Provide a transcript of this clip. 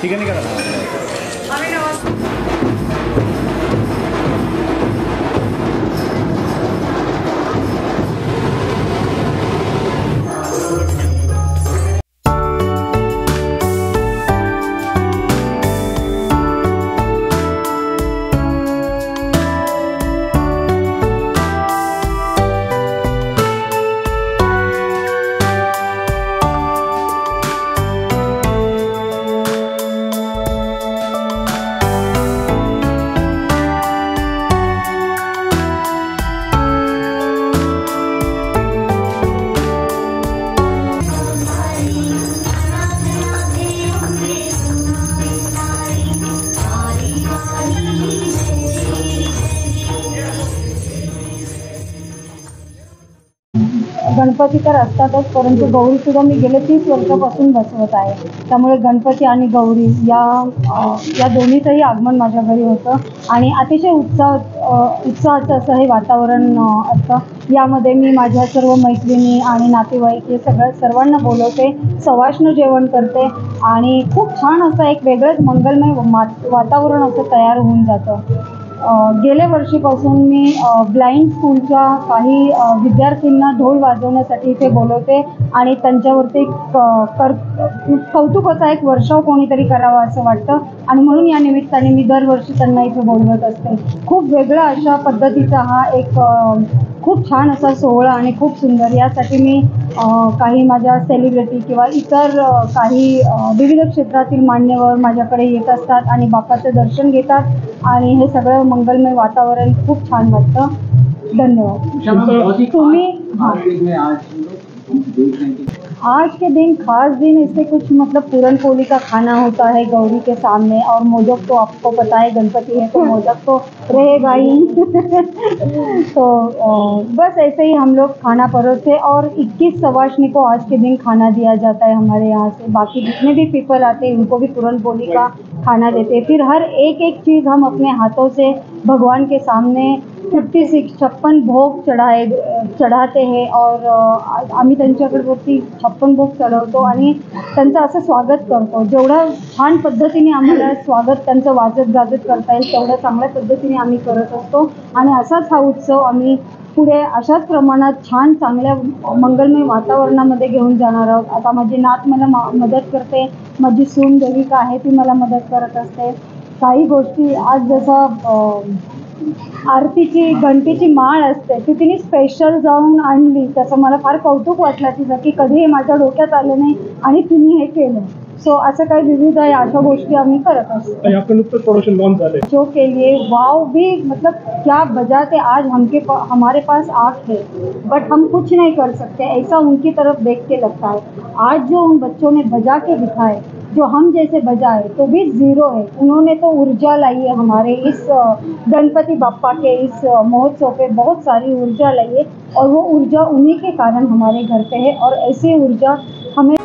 ठिकाणी करा। गणपती तर असतातच, परंतु गौरी सुद्धा मी गेले 30 वर्षापासून बसवत आहे। त्यामुळे गणपती आणि गौरी या दोन्हीचंही आगमन माझ्या घरी होतं आणि अतिशय उत्साहाचं असं हे वातावरण असतं। यामध्ये मी माझ्या सर्व मैत्रिणी आणि नातेवाईक हे सर्वांना बोलवते, सवाष्ण जेवण करते आणि खूप छान असं एक वेगळंच मंगलमय वातावरण असं तयार होऊन जातं। गेल्या वर्षीपासून मी ब्लाइंड स्कूलच्या काही विद्यार्थ्यांना ढोल वाजवण्यासाठी इथे बोलवते आणि त्यांच्यावरती कौतुकाचा एक वर्षाव कोणीतरी करावा असं वाटतं आणि म्हणून या निमित्ताने मी दरवर्षी त्यांना इथे बोलवत असते। खूप वेगळा अशा पद्धतीचा हा एक खूप छान असा सोहळा आणि खूप सुंदर, यासाठी मी काही माझ्या सेलिब्रिटी किंवा इतर काही विविध क्षेत्रातील मान्यवर माझ्याकडे येत असतात आणि बाप्पाचं दर्शन घेतात आणि हे सगळं मंगलमय वातावरण खूप छान वाटतं। धन्यवाद। तुम्ही आज के दिन खास दिन इससे कुछ मतलब पूरन पोली का खाना होता है गौरी के सामने, और मोदक तो आपको पता है गणपति है तो मोदक तो रहेगा ही। तो बस ऐसे ही हम लोग खाना परोसते और 21 सवाष्णी को आज के दिन खाना दिया जाता है हमारे यहाँ से। बाकी जितने भी पीपल आते हैं उनको भी पूरन पोली का खाना देते हैं। फिर हर एक चीज़ हम अपने हाथों से भगवान के सामने 56 भोग चढ़ाते हैं और आम्ही त्यांच्याकडे 56 भोग चढवतो आणि त्यांचं असं स्वागत करतो। जेवढं छान पद्धतीने आम्हाला स्वागत त्यांचं वाजत गाजत करता येईल तेवढं चांगल्या पद्धतीने आम्ही करत असतो आणि असाच हा उत्सव आम्ही पुढे अशाच प्रमाणात छान चांगल्या मंगलमय वातावरणामध्ये घेऊन जाणार आहोत। आता माझी नात मला मदत करते, माझी सून देविका आहे ती मला मदत करत असते। काही गोष्टी आज जसं आरतीची घंटीची माळ असते ती तिने स्पेशल जाऊन आणली, त्याचं मला फार कौतुक वाटलं तिचं की कधी हे माझ्या डोक्यात आलं नाही आणि तिने हे केलं। सो असं काही विविध अशा गोष्टी आम्ही करत असतो। जो के लिए वाव भी मतलब क्या बजाते, आज हमारे पास आँख है बट हम कुछ नहीं कर सकते, ऐसा उनकी तरफ देख के लगता है। आज जो उन बच्चों ने बजा के दिखाए, जो हम जैसे बजाए तो भी ज़ीरो है, उन्होंने तो ऊर्जा लाई है हमारे इस गणपति बाप्पा के इस महोत्सव पे, बहुत सारी ऊर्जा लाई है और वो ऊर्जा उन्हीं के कारण हमारे घर पे है और ऐसी ऊर्जा हमें